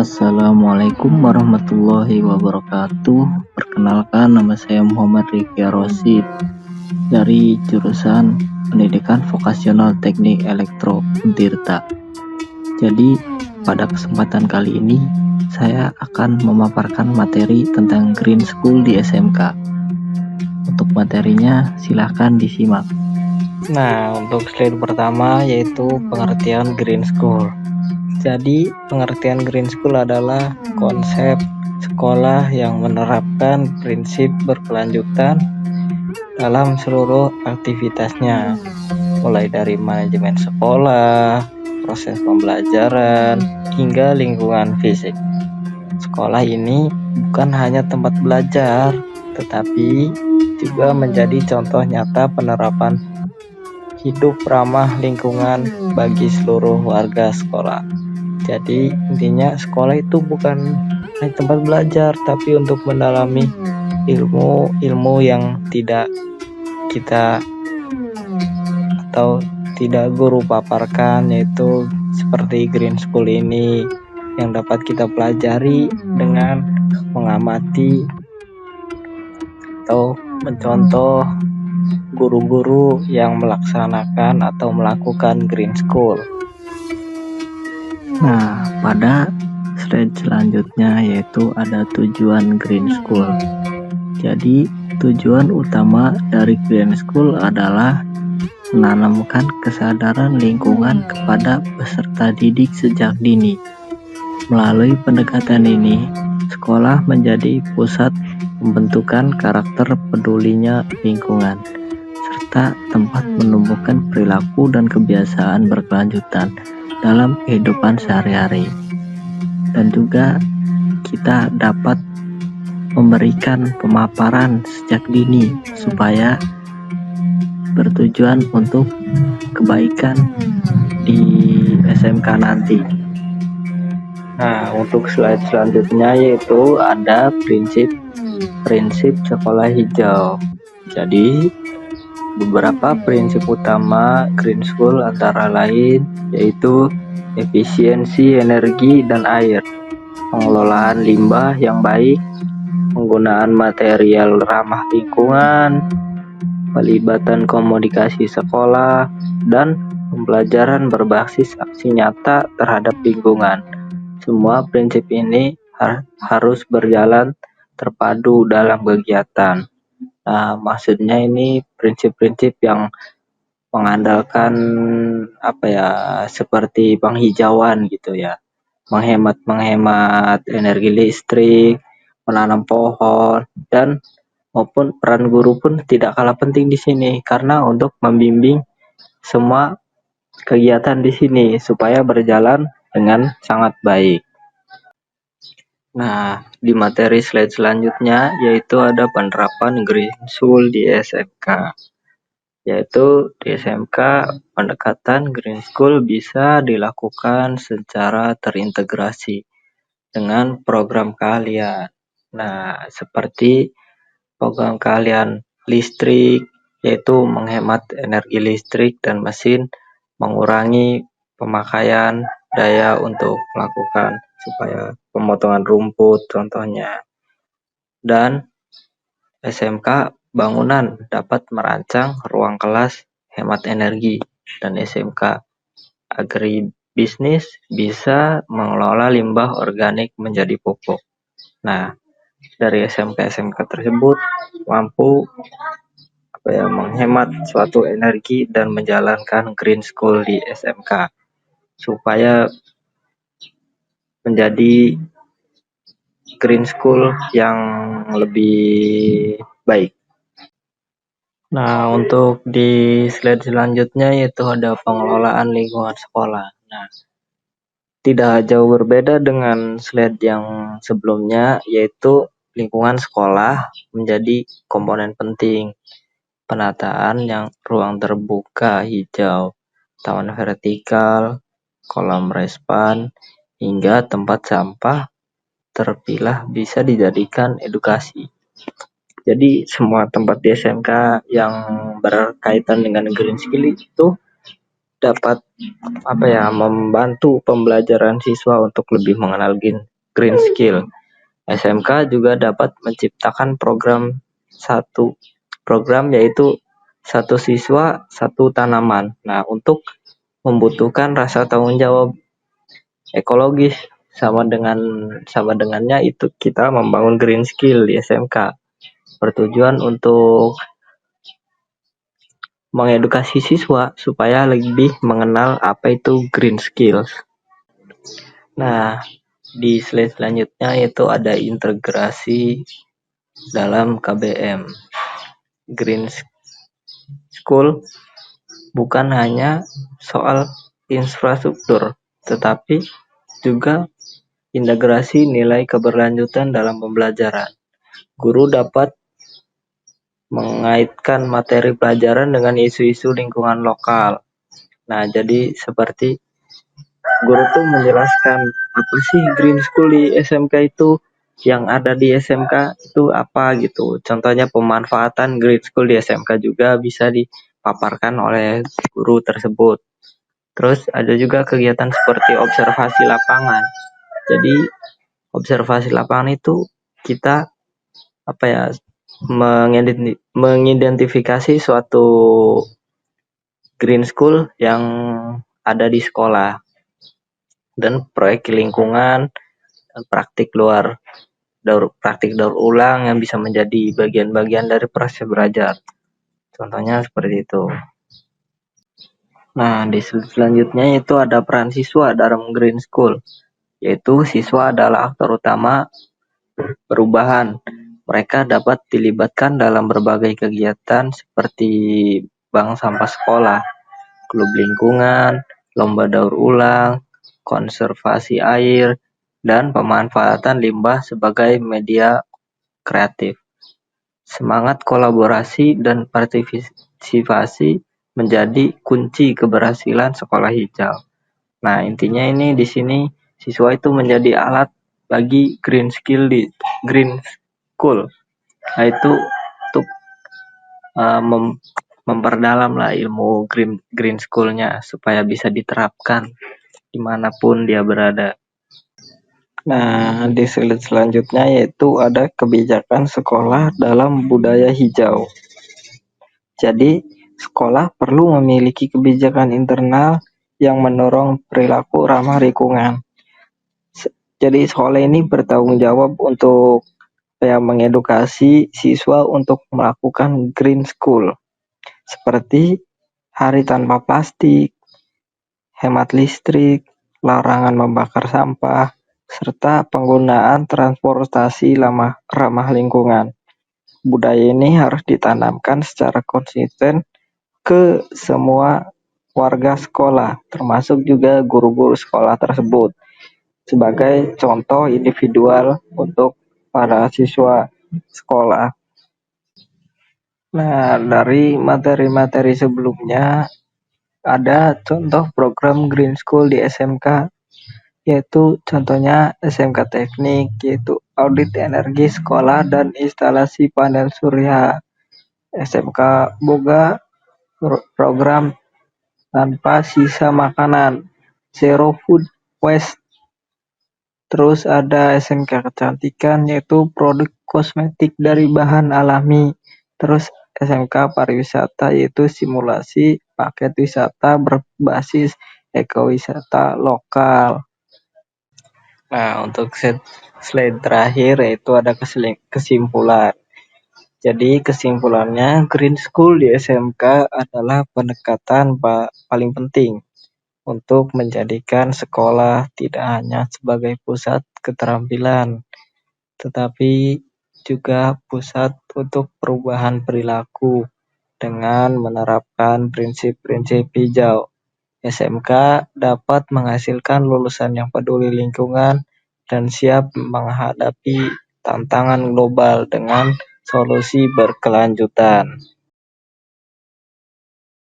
Assalamualaikum warahmatullahi wabarakatuh. Perkenalkan, nama saya Muhammad Rifki Rosid dari jurusan Pendidikan Vokasional Teknik Elektro Untirta. Jadi pada kesempatan kali ini saya akan memaparkan materi tentang Green School di SMK. Untuk materinya silahkan disimak. Nah, untuk slide pertama yaitu pengertian Green School. Jadi, pengertian Green School adalah konsep sekolah yang menerapkan prinsip berkelanjutan dalam seluruh aktivitasnya, mulai dari manajemen sekolah, proses pembelajaran, hingga lingkungan fisik. Sekolah ini bukan hanya tempat belajar, tetapi juga menjadi contoh nyata penerapan hidup ramah lingkungan bagi seluruh warga sekolah. Jadi intinya sekolah itu bukan hanya tempat belajar, tapi untuk mendalami ilmu yang tidak kita atau tidak guru paparkan, yaitu seperti Green School ini yang dapat kita pelajari dengan mengamati atau mencontoh guru-guru yang melaksanakan atau melakukan Green School. Nah, pada slide selanjutnya yaitu ada tujuan Green School. Jadi, tujuan utama dari Green School adalah menanamkan kesadaran lingkungan kepada peserta didik sejak dini. Melalui pendekatan ini, sekolah menjadi pusat pembentukan karakter pedulinya lingkungan, serta tempat menumbuhkan perilaku dan kebiasaan berkelanjutan dalam kehidupan sehari-hari. Dan juga kita dapat memberikan pemaparan sejak dini supaya bertujuan untuk kebaikan di SMK nanti. Nah, untuk slide selanjutnya yaitu ada prinsip sekolah hijau. Jadi beberapa prinsip utama Green School antara lain yaitu efisiensi energi dan air, pengelolaan limbah yang baik, penggunaan material ramah lingkungan, pelibatan komunikasi sekolah, dan pembelajaran berbasis aksi nyata terhadap lingkungan. Semua prinsip ini harus berjalan terpadu dalam kegiatan. Nah, maksudnya ini prinsip-prinsip yang mengandalkan seperti penghijauan gitu ya, menghemat energi listrik, menanam pohon, dan maupun peran guru pun tidak kalah penting di sini karena untuk membimbing semua kegiatan di sini supaya berjalan dengan sangat baik. Nah, di materi slide selanjutnya yaitu ada penerapan Green School di SMK. Yaitu di SMK pendekatan Green School bisa dilakukan secara terintegrasi dengan program keahlian. Nah, seperti program keahlian listrik, yaitu menghemat energi listrik dan mesin, mengurangi pemakaian daya untuk melakukan supaya pemotongan rumput contohnya. Dan SMK bangunan dapat merancang ruang kelas hemat energi, dan SMK agribisnis bisa mengelola limbah organik menjadi pupuk. Nah, dari SMK tersebut mampu menghemat suatu energi dan menjalankan Green School di SMK supaya menjadi Green School yang lebih baik. Nah, untuk di slide selanjutnya yaitu ada pengelolaan lingkungan sekolah. Nah, tidak jauh berbeda dengan slide yang sebelumnya, yaitu lingkungan sekolah menjadi komponen penting. Penataan yang ruang terbuka hijau, taman vertikal, kolam respan, hingga tempat sampah terpilah bisa dijadikan edukasi. Jadi semua tempat di SMK yang berkaitan dengan Green School itu dapat membantu pembelajaran siswa untuk lebih mengenal green skill. SMK juga dapat menciptakan program yaitu satu siswa satu tanaman. Nah, untuk membutuhkan rasa tanggung jawab ekologis sama dengannya itu kita membangun green skill di SMK. Bertujuan untuk mengedukasi siswa supaya lebih mengenal apa itu green skills. Nah, di slide selanjutnya itu ada integrasi dalam KBM. Green School bukan hanya soal infrastruktur, tetapi juga integrasi nilai keberlanjutan dalam pembelajaran. Guru dapat mengaitkan materi pelajaran dengan isu-isu lingkungan lokal. Nah, jadi seperti guru tuh menjelaskan apa sih green school di SMK itu, yang ada di SMK itu apa gitu. Contohnya pemanfaatan green school di SMK juga bisa dipaparkan oleh guru tersebut. Terus ada juga kegiatan seperti observasi lapangan. Jadi observasi lapangan itu kita mengidentifikasi suatu green school yang ada di sekolah, dan proyek lingkungan dan praktik daur ulang yang bisa menjadi bagian-bagian dari proses belajar. Contohnya seperti itu. Nah, di selanjutnya itu ada peran siswa dalam green school, yaitu siswa adalah aktor utama perubahan. Mereka dapat dilibatkan dalam berbagai kegiatan seperti bank sampah sekolah, klub lingkungan, lomba daur ulang, konservasi air, dan pemanfaatan limbah sebagai media kreatif. Semangat kolaborasi dan partisipasi menjadi kunci keberhasilan sekolah hijau. Nah, intinya ini di sini siswa itu menjadi alat bagi green skill di green school. Nah, itu untuk memperdalam lah ilmu green school-nya supaya bisa diterapkan dimanapun dia berada. Nah, di slide selanjutnya yaitu ada kebijakan sekolah dalam budaya hijau. Jadi, sekolah perlu memiliki kebijakan internal yang mendorong perilaku ramah lingkungan. Jadi, sekolah ini bertanggung jawab untuk mengedukasi siswa untuk melakukan green school, seperti hari tanpa plastik, hemat listrik, larangan membakar sampah, serta penggunaan transportasi ramah lingkungan. Budaya ini harus ditanamkan secara konsisten ke semua warga sekolah, termasuk juga guru-guru sekolah tersebut, sebagai contoh individual untuk para siswa sekolah. Nah, dari materi-materi sebelumnya ada contoh program Green School di SMK, yaitu contohnya SMK Teknik, yaitu audit energi sekolah dan instalasi panel surya. SMK Boga program tanpa sisa makanan, zero food waste. Terus ada SMK Kecantikan, yaitu produk kosmetik dari bahan alami. Terus SMK Pariwisata, yaitu simulasi paket wisata berbasis ekowisata lokal. Nah, untuk slide terakhir yaitu ada kesimpulan. Jadi kesimpulannya, green school di SMK adalah pendekatan paling penting untuk menjadikan sekolah tidak hanya sebagai pusat keterampilan, tetapi juga pusat untuk perubahan perilaku dengan menerapkan prinsip-prinsip hijau. SMK dapat menghasilkan lulusan yang peduli lingkungan dan siap menghadapi tantangan global dengan solusi berkelanjutan.